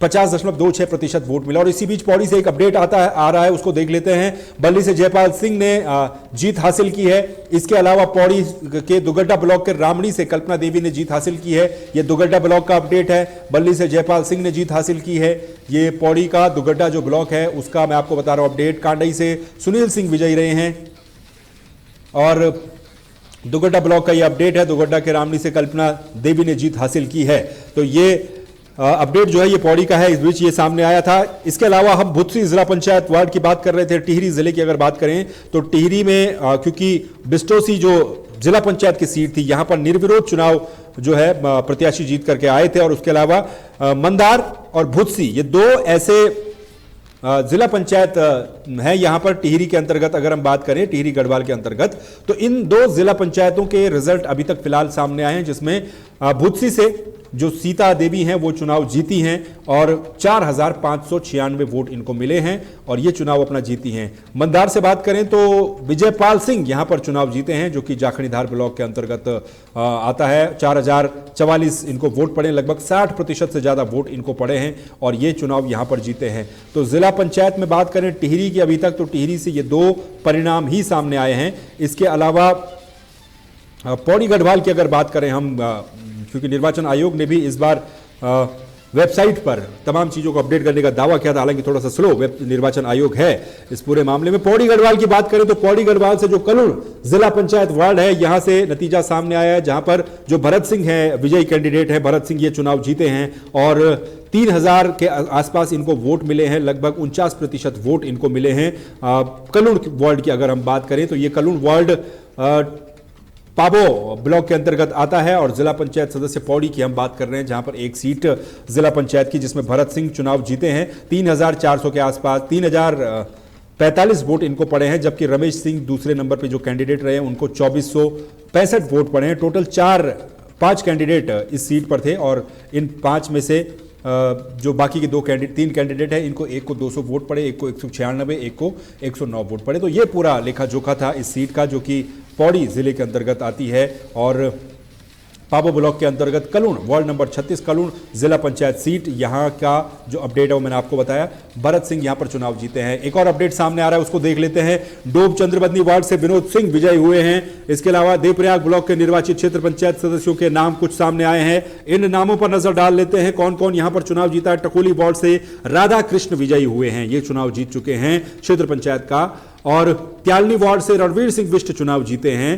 50.26% वोट मिला। और इसी बीच पौड़ी से एक अपडेट आ रहा है, उसको देख लेते हैं। बल्ली से जयपाल सिंह ने जीत हासिल की है। इसके अलावा पौड़ी के दुगड्डा ब्लॉक के रामणी से कल्पना देवी ने जीत हासिल की है। यह दुगड्डा ब्लॉक का अपडेट है। बल्ली से जयपाल सिंह ने जीत हासिल की है। ये पौड़ी का दुगड्डा जो ब्लॉक है उसका मैं आपको बता रहा हूं अपडेट। कांडई से सुनील सिंह विजयी रहे हैं और दुगड्डा ब्लॉक का ये अपडेट है। दुगड्डा के रामणी से कल्पना देवी ने जीत हासिल की है। तो ये अपडेट जो है ये पौड़ी का है, इस बीच ये सामने आया था। इसके अलावा हम भुतसी जिला पंचायत वार्ड की बात कर रहे थे। टिहरी जिले की अगर बात करें तो टिहरी में क्योंकि बिस्टोसी जो जिला पंचायत की सीट थी, यहां पर निर्विरोध चुनाव जो है प्रत्याशी जीत करके आए थे। और उसके अलावा मंदार और भुतसी ये दो ऐसे जिला पंचायत है यहां पर टिहरी के अंतर्गत। अगर हम बात करें टिहरी गढ़वाल के अंतर्गत, तो इन दो जिला पंचायतों के रिजल्ट अभी तक फिलहाल सामने आए हैं, जिसमें भुतसी से जो सीता देवी हैं वो चुनाव जीती हैं और 4596 वोट इनको मिले हैं और ये चुनाव अपना जीती हैं। मंदार से बात करें तो विजयपाल सिंह यहां पर चुनाव जीते हैं, जो कि जाखणीधार ब्लॉक के अंतर्गत आता है। 4044 इनको वोट पड़े, लगभग 60% से ज्यादा वोट इनको पड़े हैं और ये चुनाव यहां पर जीते हैं। तो जिला पंचायत में बात करें टिहरी की अभी तक, तो टिहरी से ये दो परिणाम ही सामने आए हैं। इसके अलावा पौड़ी गढ़वाल की अगर बात करें हम, क्योंकि निर्वाचन आयोग ने भी इस बार वेबसाइट पर तमाम चीजों को अपडेट करने का दावा किया था, हालांकि थोड़ा सा स्लो निर्वाचन आयोग है इस पूरे मामले में। पौड़ी गढ़वाल की बात करें तो पौड़ी गढ़वाल से जो कलुण जिला पंचायत वार्ड है, यहां से नतीजा सामने आया है, जहां पर जो भरत सिंह है विजयी कैंडिडेट है, भरत सिंह ये चुनाव जीते हैं और 3000 के आसपास इनको वोट मिले हैं। लगभग 49% वोट इनको मिले हैं। कलुण वार्ड की अगर हम बात करें तो ये कलुण वार्ड पाबो ब्लॉक के अंतर्गत आता है और जिला पंचायत सदस्य पौड़ी की हम बात कर रहे हैं, जहां पर एक सीट जिला पंचायत की जिसमें भरत सिंह चुनाव जीते हैं। 3400 के आसपास 3045 वोट इनको पड़े हैं, जबकि रमेश सिंह दूसरे नंबर पे जो कैंडिडेट रहे हैं उनको 2465 वोट पड़े हैं। टोटल 5 कैंडिडेट इस सीट पर थे और इन 5 में से जो बाकी के 3 कैंडिडेट हैं, इनको एक को 200 वोट पड़े, एक को 196, एक को 109 वोट पड़े। तो ये पूरा लेखा जोखा था इस सीट का, जो कि पौड़ी जिले के अंतर्गत आती है और पाबो ब्लॉक के अंतर्गत कलुण वार्ड नंबर 36 कलुण जिला पंचायत सीट, यहां का जो अपडेट है वो मैंने आपको बताया। भरत सिंह यहां पर चुनाव जीते हैं। एक और अपडेट सामने आ रहा है, उसको देख लेते हैं। डोब चंद्रबदनी वार्ड से विनोद सिंह विजयी हुए हैं। इसके अलावा देवप्रयाग ब्लॉक के निर्वाचित क्षेत्र पंचायत सदस्यों के नाम कुछ सामने आए हैं, इन नामों पर नजर डाल लेते हैं कौन कौन यहां पर चुनाव जीता है। टकोली वार्ड से राधा कृष्ण विजयी हुए हैं, ये चुनाव जीत चुके हैं क्षेत्र पंचायत का। और त्यालनी वार्ड से रणवीर सिंह बिष्ट चुनाव जीते हैं।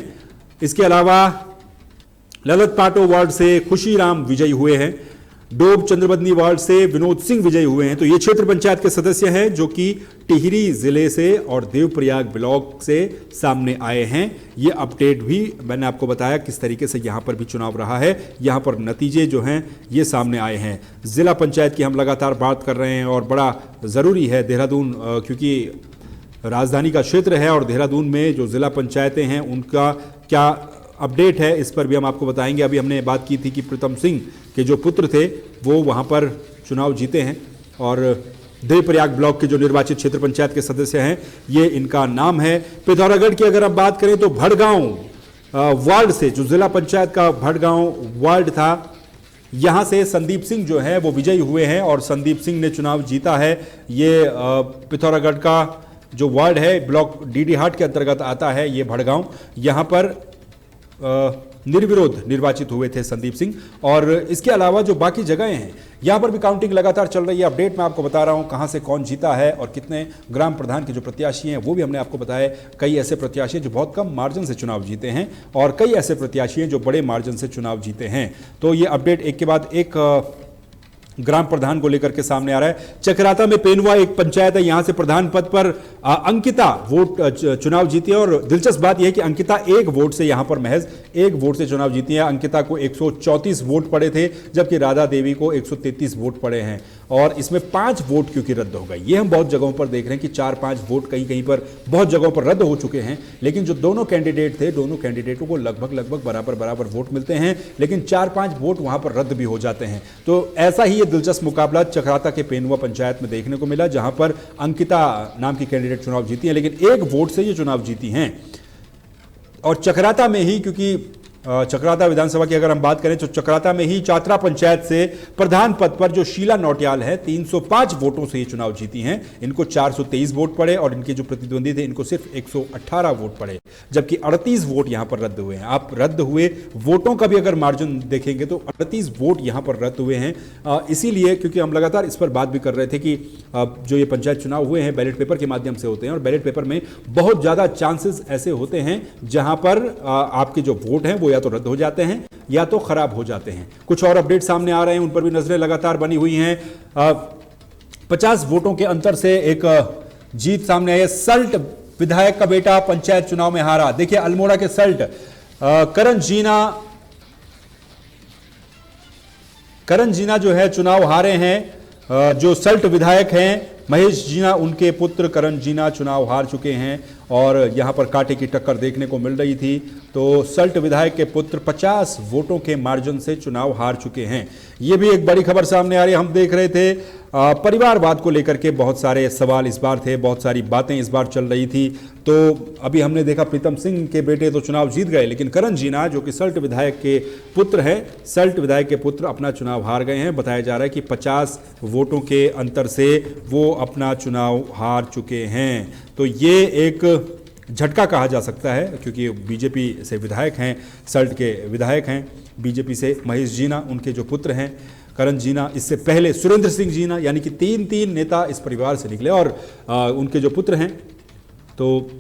इसके अलावा ललत पाटो वार्ड से खुशीराम विजयी हुए हैं। डोब चंद्रबदनी वार्ड से विनोद सिंह विजयी हुए हैं। तो ये क्षेत्र पंचायत के सदस्य हैं जो कि टिहरी जिले से और देवप्रयाग ब्लॉक से सामने आए हैं। ये अपडेट भी मैंने आपको बताया किस तरीके से यहां पर भी चुनाव रहा है, यहां पर नतीजे जो हैं ये सामने आए हैं। जिला पंचायत की हम लगातार बात कर रहे हैं और बड़ा ज़रूरी है देहरादून, क्योंकि राजधानी का क्षेत्र है और देहरादून में जो जिला पंचायतें हैं उनका क्या अपडेट है इस पर भी हम आपको बताएंगे। अभी हमने बात की थी कि प्रीतम सिंह के जो पुत्र थे वो वहां पर चुनाव जीते हैं और देवप्रयाग ब्लॉक के जो निर्वाचित क्षेत्र पंचायत के सदस्य हैं ये इनका नाम है। पिथौरागढ़ की अगर हम बात करें तो भड़गांव वार्ड से जो जिला पंचायत का भड़गांव वार्ड था, यहां से संदीप सिंह जो है वो विजयी हुए हैं और संदीप सिंह ने चुनाव जीता है। ये पिथौरागढ़ का जो वार्ड है ब्लॉक डीडी हाट के अंतर्गत आता है ये भड़गांव, यहां पर निर्विरोध निर्वाचित हुए थे संदीप सिंह। और इसके अलावा जो बाकी जगहें हैं यहां पर भी काउंटिंग लगातार चल रही है। अपडेट मैं आपको बता रहा हूं कहां से कौन जीता है और कितने ग्राम प्रधान के जो प्रत्याशी हैं वो भी हमने आपको बताया। कई ऐसे प्रत्याशी हैं जो बहुत कम मार्जिन से चुनाव जीते हैं और कई ऐसे प्रत्याशी हैं जो बड़े मार्जिन से चुनाव जीते हैं। तो ये अपडेट एक के बाद एक ग्राम प्रधान को लेकर के सामने आ रहा है। चकराता में पेनवा एक पंचायत है, यहां से प्रधान पद पर अंकिता वोट चुनाव जीती है और दिलचस्प बात यह है कि अंकिता एक वोट से यहां पर महज एक वोट से चुनाव जीती है। अंकिता को 134 वोट पड़े थे जबकि राधा देवी को 133 वोट पड़े हैं और इसमें 5 वोट क्योंकि रद्द हो गई। ये हम बहुत जगहों पर देख रहे हैं कि 4-5 वोट कहीं कहीं पर बहुत जगहों पर रद्द हो चुके हैं, लेकिन जो दोनों कैंडिडेट थे दोनों कैंडिडेटों को लगभग बराबर वोट मिलते हैं, लेकिन 4-5 वोट वहां पर रद्द भी हो जाते हैं। तो ऐसा ही दिलचस्प मुकाबला चकराता के पेनवा पंचायत में देखने को मिला जहां पर अंकिता नाम की कैंडिडेट चुनाव जीती है, लेकिन एक वोट से ये चुनाव जीती हैं। और चकराता में ही, क्योंकि चकराता विधानसभा की अगर हम बात करें तो चकराता में ही चात्रा पंचायत से प्रधान पद पर जो शीला नौटियाल है 305 वोटों से ये चुनाव जीती हैं। इनको 423 वोट पड़े और इनके जो प्रतिद्वंदी थे इनको सिर्फ 118 वोट पड़े, जबकि 38 वोट यहां पर रद्द हुए हैं। आप रद्द हुए वोटों का भी अगर मार्जिन देखेंगे तो 38 वोट यहां पर रद्द हुए हैं। इसीलिए क्योंकि हम लगातार इस पर बात भी कर रहे थे कि जो ये पंचायत चुनाव हुए हैं बैलेट पेपर के माध्यम से होते हैं और बैलेट पेपर में बहुत ज्यादा चांसेस ऐसे होते हैं जहां पर आपके जो वोट हैं वो या तो रद्द हो जाते हैं या तो खराब हो जाते हैं। कुछ और अपडेट सामने आ रहे हैं, उन पर भी नजरें लगातार बनी हुई हैं। 50 वोटों के अंतर से एक जीत सामने आई है। सल्ट विधायक का बेटा पंचायत चुनाव में हारा। देखिए अल्मोड़ा के सल्ट करण जीना जो है चुनाव हारे हैं। जो सल्ट विधायक हैं महेश जीना, उनके पुत्र करण जीना चुनाव हार चुके हैं और यहां पर कांटे की टक्कर देखने को मिल रही थी। तो सल्ट विधायक के पुत्र 50 वोटों के मार्जिन से चुनाव हार चुके हैं। यह भी एक बड़ी खबर सामने आ रही है। हम देख रहे थे परिवारवाद को लेकर के बहुत सारे सवाल इस बार थे, बहुत सारी बातें इस बार चल रही थी। तो अभी हमने देखा प्रीतम सिंह के बेटे तो चुनाव जीत गए, लेकिन करण जीना जो कि सल्ट विधायक के पुत्र हैं, सल्ट विधायक के पुत्र अपना चुनाव हार गए हैं। बताया जा रहा है कि 50 वोटों के अंतर से वो अपना चुनाव हार चुके हैं। तो ये एक झटका कहा जा सकता है क्योंकि बीजेपी से विधायक हैं, सल्ट के विधायक हैं बीजेपी से महेश जीना, उनके जो पुत्र हैं करण जीना, इससे पहले सुरेंद्र सिंह जीना, यानी कि 3 नेता इस परिवार से निकले और उनके जो पुत्र हैं तो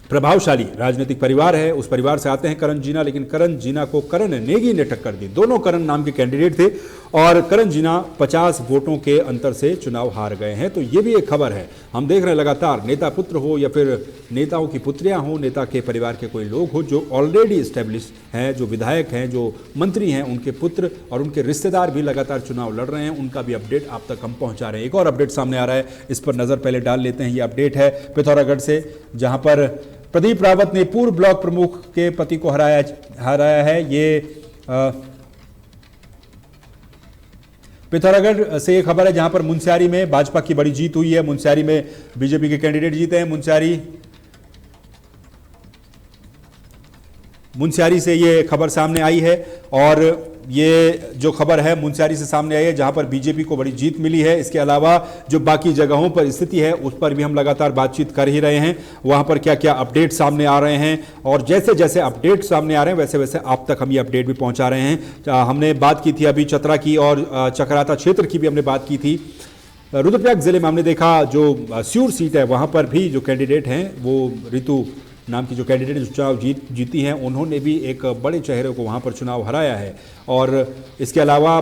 प्रभावशाली राजनीतिक परिवार है, उस परिवार से आते हैं करण जीना। लेकिन करण जीना को करण नेगी ने टक्कर दी। दोनों करण नाम के कैंडिडेट थे और करण जीना 50 वोटों के अंतर से चुनाव हार गए हैं। तो ये भी एक खबर है। हम देख रहे हैं लगातार नेता पुत्र हो या फिर नेताओं की पुत्रियां हो, नेता के परिवार के कोई लोग हो जो ऑलरेडी इस्टेब्लिश हैं, जो विधायक हैं, जो मंत्री हैं, उनके पुत्र और उनके रिश्तेदार भी लगातार चुनाव लड़ रहे हैं। उनका भी अपडेट आप तक हम पहुंचा रहे हैं। एक और अपडेट सामने आ रहा है, इस पर नजर पहले डाल लेते हैं। ये अपडेट है पिथौरागढ़ से, जहां पर प्रदीप रावत ने पूर्व ब्लॉक प्रमुख के पति को हराया है। ये पिथौरागढ़ से एक खबर है जहां पर मुनस्यारी में भाजपा की बड़ी जीत हुई है। मुनस्यारी में बीजेपी के कैंडिडेट जीते हैं। मुनस्यारी से ये खबर सामने आई है और ये जो खबर है मुनस्यारी से सामने आई है जहां पर बीजेपी को बड़ी जीत मिली है। इसके अलावा जो बाकी जगहों पर स्थिति है उस पर भी हम लगातार बातचीत कर ही रहे हैं, वहां पर क्या क्या अपडेट सामने आ रहे हैं और जैसे जैसे अपडेट सामने आ रहे हैं वैसे वैसे आप तक हम ये अपडेट भी पहुंचा रहे हैं। हमने बात की थी अभी चतरा की और चकराता क्षेत्र की भी हमने बात की थी। रुद्रप्रयाग जिले में हमने देखा जो स्यूर सीट है वहां पर भी जो कैंडिडेट हैं वो ऋतु नाम की जो कैंडिडेट जो चुनाव जीती हैं, उन्होंने भी एक बड़े चेहरे को वहां पर चुनाव हराया है। और इसके अलावा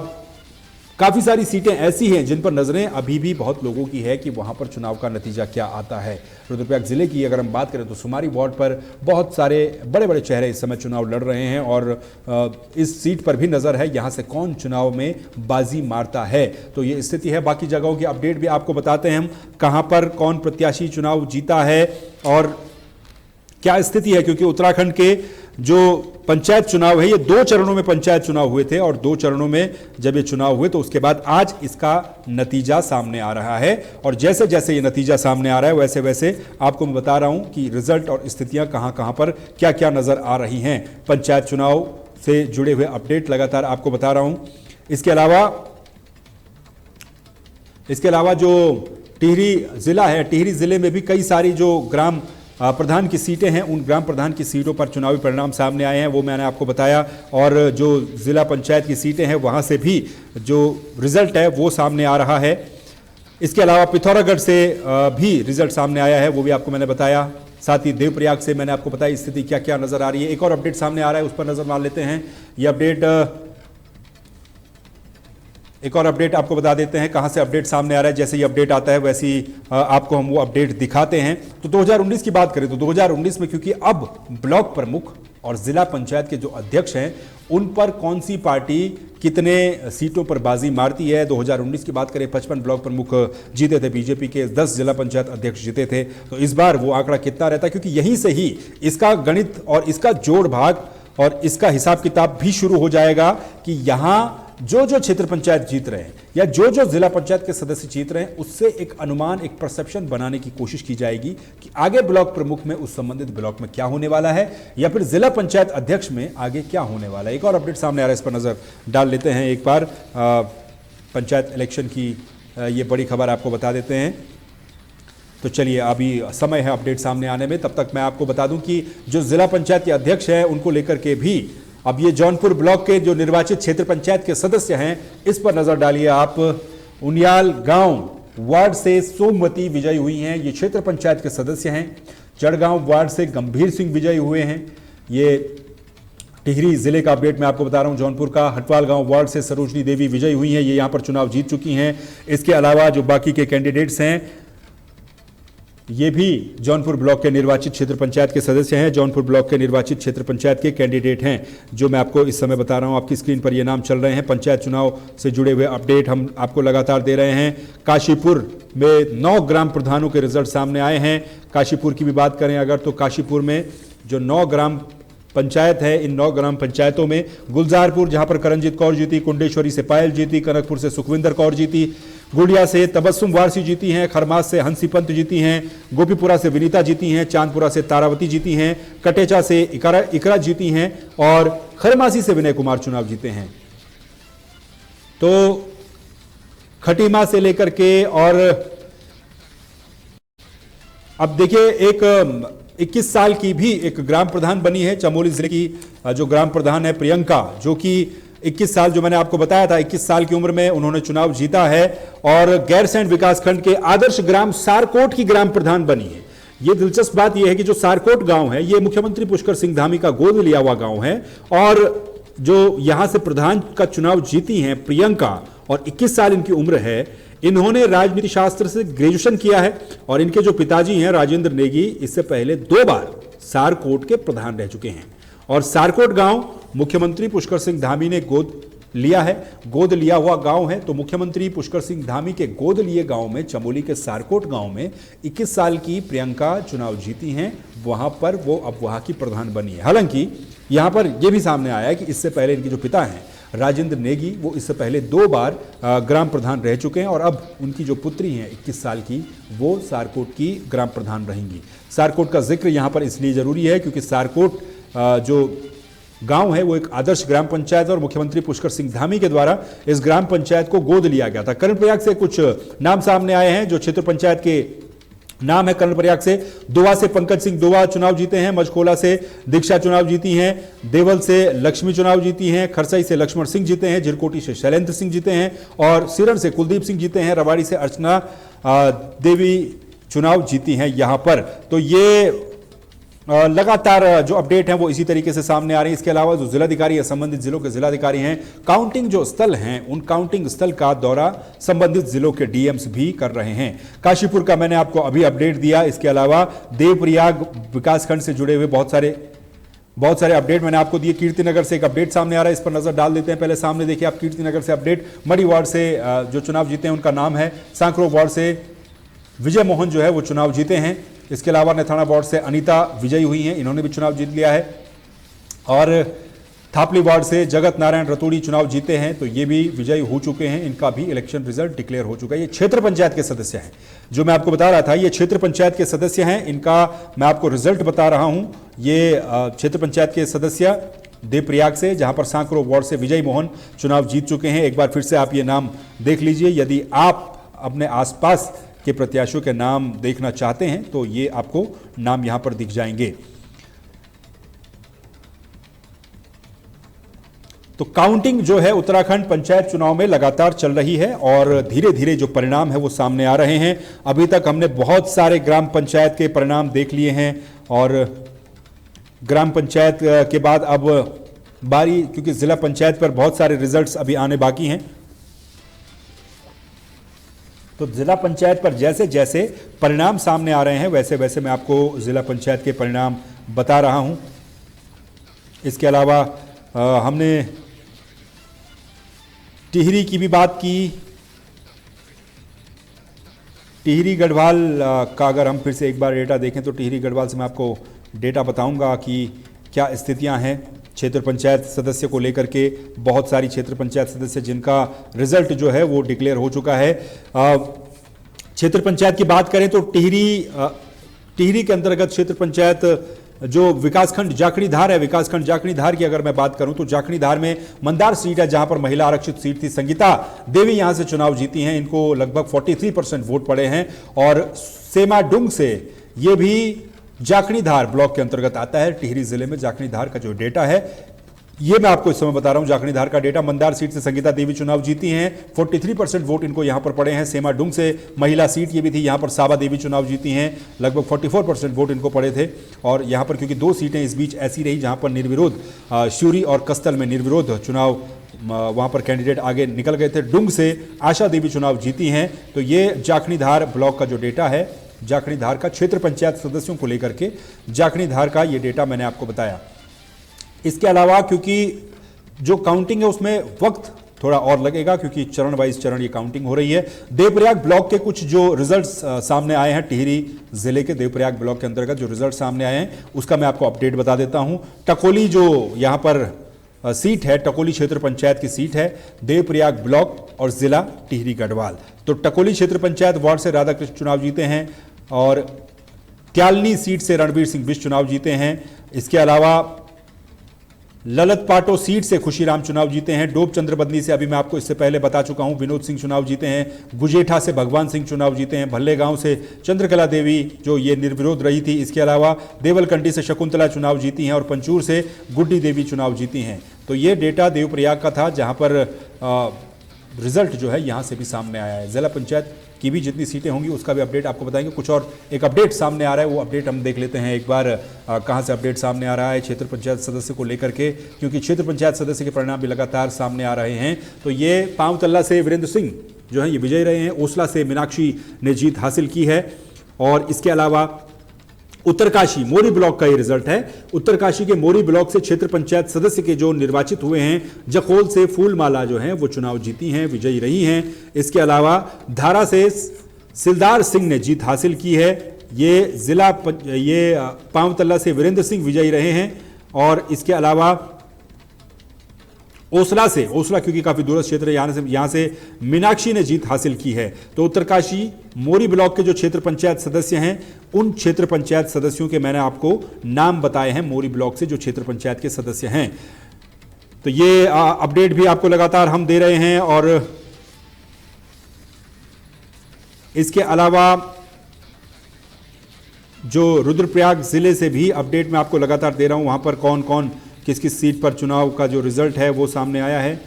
काफ़ी सारी सीटें ऐसी हैं जिन पर नज़रें अभी भी बहुत लोगों की है कि वहां पर चुनाव का नतीजा क्या आता है। रुद्रप्रयाग जिले की अगर हम बात करें तो सुमारी वार्ड पर बहुत सारे बड़े बड़े चेहरे इस समय चुनाव लड़ रहे हैं और इस सीट पर भी नज़र है यहाँ से कौन चुनाव में बाजी मारता है। तो ये स्थिति है। बाकी जगहों की अपडेट भी आपको बताते हैं हम, कहाँ पर कौन प्रत्याशी चुनाव जीता है और क्या स्थिति है, क्योंकि उत्तराखंड के जो पंचायत चुनाव है ये 2 चरणों में पंचायत चुनाव हुए थे और 2 चरणों में जब ये चुनाव हुए तो उसके बाद आज इसका नतीजा सामने आ रहा है। और जैसे जैसे ये नतीजा सामने आ रहा है वैसे वैसे आपको मैं बता रहा हूं कि रिजल्ट और स्थितियां कहां कहां पर क्या क्या नजर आ रही हैं। पंचायत चुनाव से जुड़े हुए अपडेट लगातार आपको बता रहा हूं। इसके अलावा जो टिहरी जिला है, टिहरी जिले में भी कई सारी जो ग्राम प्रधान की सीटें हैं, उन ग्राम प्रधान की सीटों पर चुनावी परिणाम सामने आए हैं, वो मैंने आपको बताया। और जो जिला पंचायत की सीटें हैं वहां से भी जो रिजल्ट है वो सामने आ रहा है। इसके अलावा पिथौरागढ़ से भी रिजल्ट सामने आया है, वो भी आपको मैंने बताया। साथ ही देवप्रयाग से मैंने आपको बताया स्थिति क्या क्या नजर आ रही है। एक और अपडेट सामने आ रहा है, उस पर नजर मार लेते हैं। ये अपडेट एक और अपडेट आपको बता देते हैं कहां से अपडेट सामने आ रहा है। जैसे ही अपडेट आता है वैसे ही आपको हम वो अपडेट दिखाते हैं। तो 2019 की बात करें तो 2019 में क्योंकि अब ब्लॉक प्रमुख और जिला पंचायत के जो अध्यक्ष हैं उन पर कौन सी पार्टी कितने सीटों पर बाजी मारती है। 2019 की बात करें 55 ब्लॉक प्रमुख जीते थे बीजेपी के, 10 जिला पंचायत अध्यक्ष जीते थे। तो इस बार वो आंकड़ा कितना रहता है, क्योंकि यहीं से ही इसका गणित और इसका जोड़ भाग और इसका हिसाब किताब भी शुरू हो जाएगा कि यहां जो जो क्षेत्र पंचायत जीत रहे हैं या जो जो जिला पंचायत के सदस्य जीत रहे हैं उससे एक अनुमान, एक परसेप्शन बनाने की कोशिश की जाएगी कि आगे ब्लॉक प्रमुख में उस संबंधित ब्लॉक में क्या होने वाला है या फिर जिला पंचायत अध्यक्ष में आगे क्या होने वाला है। एक और अपडेट सामने आ रहा है, इस पर नजर डाल लेते हैं एक बार। पंचायत इलेक्शन की ये बड़ी खबर आपको बता देते हैं। तो चलिए, अभी समय है अपडेट सामने आने में, तब तक मैं आपको बता दूं कि जो जिला पंचायत के अध्यक्ष हैं उनको लेकर के भी अब ये जौनपुर ब्लॉक के जो निर्वाचित क्षेत्र पंचायत के सदस्य हैं इस पर नजर डालिए आप। उनियाल गांव वार्ड से सोमवती विजयी हुई हैं, ये क्षेत्र पंचायत के सदस्य हैं। चढ़गांव वार्ड से गंभीर सिंह विजयी हुए हैं। ये टिहरी जिले का अपडेट मैं आपको बता रहा हूं जौनपुर का। हटवाल गांव वार्ड से सरोजनी देवी विजयी हुई हैं, ये यहां पर चुनाव जीत चुकी हैं। इसके अलावा जो बाकी के कैंडिडेट्स हैं ये भी जौनपुर ब्लॉक के निर्वाचित क्षेत्र पंचायत के सदस्य हैं, जौनपुर ब्लॉक के निर्वाचित क्षेत्र पंचायत के कैंडिडेट हैं, जो मैं आपको इस समय बता रहा हूं। आपकी स्क्रीन पर ये नाम चल रहे हैं। पंचायत चुनाव से जुड़े हुए अपडेट हम आपको लगातार दे रहे हैं। काशीपुर में 9 ग्राम प्रधानों के रिजल्ट सामने आए हैं। काशीपुर की भी बात करें अगर तो काशीपुर में जो 9 ग्राम पंचायत है, इन 9 ग्राम पंचायतों में गुलजारपुर जहां पर करणजीत कौर जीती, कुंडेश्वरी से पायल जीती, कनकपुर से सुखविंदर कौर जीती, गुड़िया से तबस्सुम वारसी जीती हैं, खरमास से हंसी पंत जीती हैं, गोपीपुरा से विनीता जीती हैं, चांदपुरा से तारावती जीती हैं, कटेचा से इकरा जीती हैं और खरमासी से विनय कुमार चुनाव जीते हैं। तो खटीमा से लेकर के और अब देखिए एक 21 साल की भी एक ग्राम प्रधान बनी है चमोली जिले की। जो ग्राम प्रधान है प्रियंका, जो कि 21 साल, जो मैंने आपको बताया था 21 साल की उम्र में उन्होंने चुनाव जीता है और गैरसैंण विकासखंड के आदर्श ग्राम सारकोट की ग्राम प्रधान बनी है। ये दिलचस्प बात यह है कि जो सारकोट गांव है ये मुख्यमंत्री पुष्कर सिंह धामी का गोद लिया हुआ गांव है और जो यहां से प्रधान का चुनाव जीती हैं प्रियंका और 21 साल इनकी उम्र है। इन्होंने राजनीति शास्त्र से ग्रेजुएशन किया है और इनके जो पिताजी हैं राजेंद्र नेगी इससे पहले 2 बार सारकोट के प्रधान रह चुके हैं और सारकोट गांव मुख्यमंत्री पुष्कर सिंह धामी ने गोद लिया है, गोद लिया हुआ गांव है। तो मुख्यमंत्री पुष्कर सिंह धामी के गोद लिए गांव में, चमोली के सारकोट गांव में 21 साल की प्रियंका चुनाव जीती हैं, वहां पर वो अब वहां की प्रधान बनी है। हालांकि यहां पर यह भी सामने आया है कि इससे पहले इनके जो पिता हैं राजेंद्र नेगी वो इससे पहले 2 बार ग्राम प्रधान रह चुके हैं और अब उनकी जो पुत्री हैं 21 साल की वो सारकोट की ग्राम प्रधान रहेंगी। सारकोट का जिक्र यहाँ पर इसलिए जरूरी है क्योंकि सारकोट जो गांव है वो एक आदर्श ग्राम पंचायत और मुख्यमंत्री पुष्कर सिंह धामी के द्वारा इस ग्राम पंचायत को गोद लिया गया था। कर्णप्रयाग से कुछ नाम सामने आए हैं जो क्षेत्र पंचायत के नाम है। कर्णप्रयाग से दुआ से पंकज सिंह दुआ चुनाव जीते हैं, मजकोला से दीक्षा चुनाव जीती हैं, देवल से लक्ष्मी चुनाव जीती हैं, खरसई से लक्ष्मण सिंह जीते हैं, झिरकोटी से शैलेंद्र सिंह जीते हैं और सिरण से कुलदीप सिंह जीते हैं, रवाड़ी से अर्चना देवी चुनाव जीती हैं यहां पर। तो ये लगातार जो अपडेट हैं वो इसी तरीके से सामने आ रही है। इसके अलावा जो जिलाधिकारी या संबंधित जिलों के जिलाधिकारी हैं, काउंटिंग जो स्थल हैं उन काउंटिंग स्थल का दौरा संबंधित जिलों के डीएम्स भी कर रहे हैं। काशीपुर का मैंने आपको अभी अपडेट दिया। इसके अलावा देवप्रयाग विकासखंड से जुड़े हुए बहुत सारे अपडेट मैंने आपको दिए। कीर्तिनगर से एक अपडेट सामने आ रहा है, इस पर नजर डाल देते हैं। पहले सामने देखिए आप कीर्तिनगर से अपडेट। मड़ी वार्ड से जो चुनाव जीते हैं उनका नाम है। सांकरो वार्ड से विजय मोहन जो है वो चुनाव जीते हैं। इसके अलावा नेथाना वार्ड से अनीता विजयी हुई हैं, इन्होंने भी चुनाव जीत लिया है और थापली वार्ड से जगत नारायण रतूड़ी चुनाव जीते हैं, तो ये भी विजयी हो चुके हैं। इनका भी इलेक्शन रिजल्ट डिक्लेयर हो चुका है। ये क्षेत्र पंचायत के सदस्य हैं, जो मैं आपको बता रहा था, ये क्षेत्र पंचायत के सदस्य हैं। इनका मैं आपको रिजल्ट बता रहा हूं। ये क्षेत्र पंचायत के सदस्य देवप्रयाग से, जहां पर सांकरो वार्ड से विजय मोहन चुनाव जीत चुके हैं। एक बार फिर से आप ये नाम देख लीजिए। यदि आप अपने आसपास के प्रत्याशियों के नाम देखना चाहते हैं तो ये आपको नाम यहां पर दिख जाएंगे। तो काउंटिंग जो है उत्तराखंड पंचायत चुनाव में लगातार चल रही है और धीरे धीरे जो परिणाम है वो सामने आ रहे हैं। अभी तक हमने बहुत सारे ग्राम पंचायत के परिणाम देख लिए हैं और ग्राम पंचायत के बाद अब बारी, क्योंकि जिला पंचायत पर बहुत सारे रिजल्ट्स अभी आने बाकी हैं, तो जिला पंचायत पर जैसे जैसे परिणाम सामने आ रहे हैं वैसे वैसे मैं आपको जिला पंचायत के परिणाम बता रहा हूं। इसके अलावा हमने टिहरी की भी बात की। टिहरी गढ़वाल का अगर हम फिर से एक बार डेटा देखें तो टिहरी गढ़वाल से मैं आपको डेटा बताऊंगा कि क्या स्थितियां हैं क्षेत्र पंचायत सदस्य को लेकर के। बहुत सारी क्षेत्र पंचायत सदस्य जिनका रिजल्ट जो है वो डिक्लेयर हो चुका है। क्षेत्र पंचायत की बात करें तो टिहरी के अंतर्गत क्षेत्र पंचायत जो विकासखंड जाखणीधार है, विकासखंड जाखणीधार की अगर मैं बात करूं तो जाखणीधार में मंदार सीट है जहां पर महिला आरक्षित सीट थी। संगीता देवी यहां से चुनाव जीती हैं, इनको लगभग 43% वोट पड़े हैं। और सेमाडुंग से ये भी जाखणीधार ब्लॉक के अंतर्गत आता है। टिहरी जिले में जाखणीधार का जो डेटा है ये मैं आपको इस समय बता रहा हूं। जाखणीधार का डेटा, मंदार सीट से संगीता देवी चुनाव जीती हैं, 43% वोट इनको यहां पर पड़े हैं। सेमाडुंग से महिला सीट ये भी थी, यहां पर साबा देवी चुनाव जीती हैं, लगभग 44% वोट इनको पड़े थे। और यहां पर क्योंकि 2 सीटें इस बीच ऐसी रही जहां पर निर्विरोध श्यूरी और कस्तल में निर्विरोध चुनाव वहां पर कैंडिडेट आगे निकल गए थे। डुंग से आशा देवी चुनाव जीती हैं। तो ये जाखणीधार ब्लॉक का जो डेटा है, जाखणीधार का क्षेत्र पंचायत सदस्यों को लेकर के जाखणीधार का ये डेटा मैंने आपको बताया। इसके अलावा क्योंकि जो काउंटिंग है उसमें वक्त थोड़ा और लगेगा क्योंकि चरण वाइज चरण ये काउंटिंग हो रही है। देवप्रयाग ब्लॉक के कुछ जो रिजल्ट्स सामने आए हैं, टिहरी जिले के देवप्रयाग ब्लॉक के अंतर्गत जो रिजल्ट सामने आए हैं उसका मैं आपको अपडेट बता देता हूं। टकोली जो यहां पर सीट है, टकोली क्षेत्र पंचायत की सीट है, देवप्रयाग ब्लॉक और जिला टिहरी गढ़वाल। तो टकोली क्षेत्र पंचायत वार्ड से राधाकृष्ण चुनाव जीते हैं और क्यालनी सीट से रणवीर सिंह बिष्ट चुनाव जीते हैं। इसके अलावा ललत पाटो सीट से खुशीराम चुनाव जीते हैं। डोब चंद्रबदनी से अभी मैं आपको इससे पहले बता चुका हूं विनोद सिंह चुनाव जीते हैं। गुजेठा से भगवान सिंह चुनाव जीते हैं। भल्ले गांव से चंद्रकला देवी जो ये निर्विरोध रही थी। इसके अलावा देवलकंडी से शकुंतला चुनाव जीती हैं और पंचूर से गुड्डी देवी चुनाव जीती हैं। तो ये डेटा देवप्रयाग का था जहां पर रिजल्ट जो है यहां से भी सामने आया है। जिला पंचायत की भी जितनी सीटें होंगी उसका भी अपडेट आपको बताएंगे। कुछ और एक अपडेट सामने आ रहा है, वो अपडेट हम देख लेते हैं एक बार कहां से अपडेट सामने आ रहा है क्षेत्र पंचायत सदस्य को लेकर के, क्योंकि क्षेत्र पंचायत सदस्य के परिणाम भी लगातार सामने आ रहे हैं। तो ये पांवतल्ला से वीरेंद्र सिंह जो है ये विजयी रहे हैं। ओसला से मीनाक्षी ने जीत हासिल की है। और इसके अलावा उत्तरकाशी मोरी ब्लॉक का ये रिजल्ट है। उत्तरकाशी के मोरी ब्लॉक से क्षेत्र पंचायत सदस्य के जो निर्वाचित हुए हैं, जखोल से फूलमाला जो हैं वो चुनाव जीती हैं, विजयी रही हैं। इसके अलावा धारा से सिलदार सिंह ने जीत हासिल की है। ये पांवतल्ला से वीरेंद्र सिंह विजयी रहे हैं। और इसके अलावा ओसला क्योंकि काफी दूरस्थ क्षेत्र है, यहां से मीनाक्षी ने जीत हासिल की है। तो उत्तरकाशी मोरी ब्लॉक के जो क्षेत्र पंचायत सदस्य हैं उन क्षेत्र पंचायत सदस्यों के मैंने आपको नाम बताए हैं मोरी ब्लॉक से जो क्षेत्र पंचायत के सदस्य हैं। तो ये अपडेट भी आपको लगातार हम दे रहे हैं। और इसके अलावा जो रुद्रप्रयाग जिले से भी अपडेट मैं आपको लगातार दे रहा हूं, वहां पर कौन कौन किस किस सीट पर चुनाव का जो रिजल्ट है वो सामने आया है।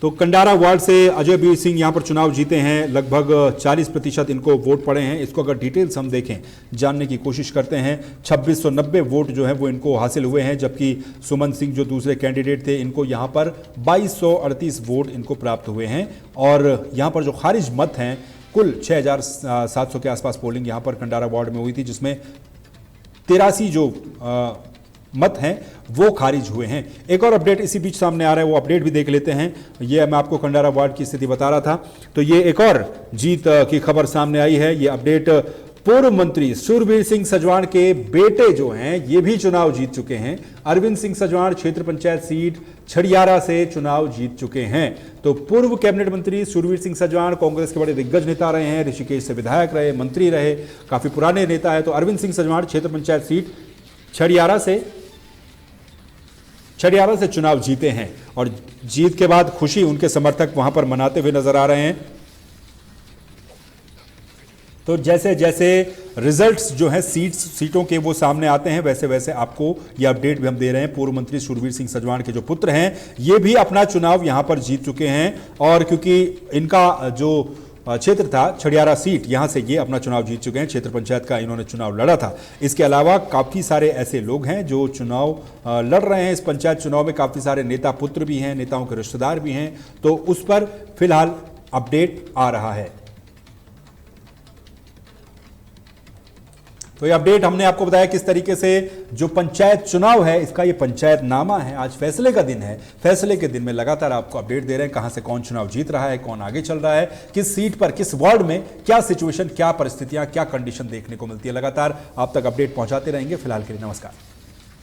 तो कंडारा वार्ड से अजय बीर सिंह यहां पर चुनाव जीते हैं, लगभग 40% इनको वोट पड़े हैं। इसको अगर डिटेल्स हम देखें, जानने की कोशिश करते हैं, 2690 वोट जो है वो इनको हासिल हुए हैं। जबकि सुमन सिंह जो दूसरे कैंडिडेट थे इनको यहां पर 2238 वोट इनको प्राप्त हुए हैं। और यहां पर जो खारिज मत हैं, कुल 6700 के आसपास पोलिंग यहां पर कंडारा वार्ड में हुई थी, जिसमें 83 जो मत हैं वो खारिज हुए हैं। एक और अपडेट इसी बीच सामने आ रहा है, वो अपडेट भी देख लेते हैं। ये मैं आपको कंडारा वार्ड की स्थिति बता रहा था। तो ये एक और जीत की खबर सामने आई है। ये अपडेट पूर्व मंत्री सुरवीर सिंह सजवाण के बेटे जो हैं ये भी चुनाव जीत चुके हैं। अरविंद सिंह सजवाण क्षेत्र पंचायत सीट छड़ियारा से चुनाव जीत चुके हैं। तो पूर्व कैबिनेट मंत्री सुरवीर सिंह सजवाण कांग्रेस के बड़े दिग्गज नेता रहे हैं, ऋषिकेश से विधायक रहे, मंत्री रहे, काफी पुराने नेता है। तो अरविंद सिंह सजवाण क्षेत्र पंचायत सीट छड़ियारा से चुनाव जीते हैं। और जीत के बाद खुशी उनके समर्थक वहां पर मनाते हुए नजर आ रहे हैं। तो जैसे जैसे रिजल्ट्स जो हैं सीटों के वो सामने आते हैं, वैसे वैसे आपको ये अपडेट भी हम दे रहे हैं। पूर्व मंत्री सुरवीर सिंह सजवाण के जो पुत्र हैं, ये भी अपना चुनाव यहां पर जीत चुके हैं, और क्योंकि इनका जो क्षेत्र था छड़ियारा सीट, यहां से ये अपना चुनाव जीत चुके हैं। क्षेत्र पंचायत का इन्होंने चुनाव लड़ा था। इसके अलावा काफ़ी सारे ऐसे लोग हैं जो चुनाव लड़ रहे हैं। इस पंचायत चुनाव में काफ़ी सारे नेता पुत्र भी हैं, नेताओं के रिश्तेदार भी हैं, तो उस पर फिलहाल अपडेट आ रहा है। तो ये अपडेट हमने आपको बताया किस तरीके से जो पंचायत चुनाव है, इसका ये पंचायत नामा है। आज फैसले का दिन है। फैसले के दिन में लगातार आपको अपडेट दे रहे हैं कहां से कौन चुनाव जीत रहा है, कौन आगे चल रहा है, किस सीट पर, किस वार्ड में क्या सिचुएशन, क्या परिस्थितियां, क्या कंडीशन देखने को मिलती है। लगातार आप तक अपडेट पहुंचाते रहेंगे। फिलहाल के लिए नमस्कार।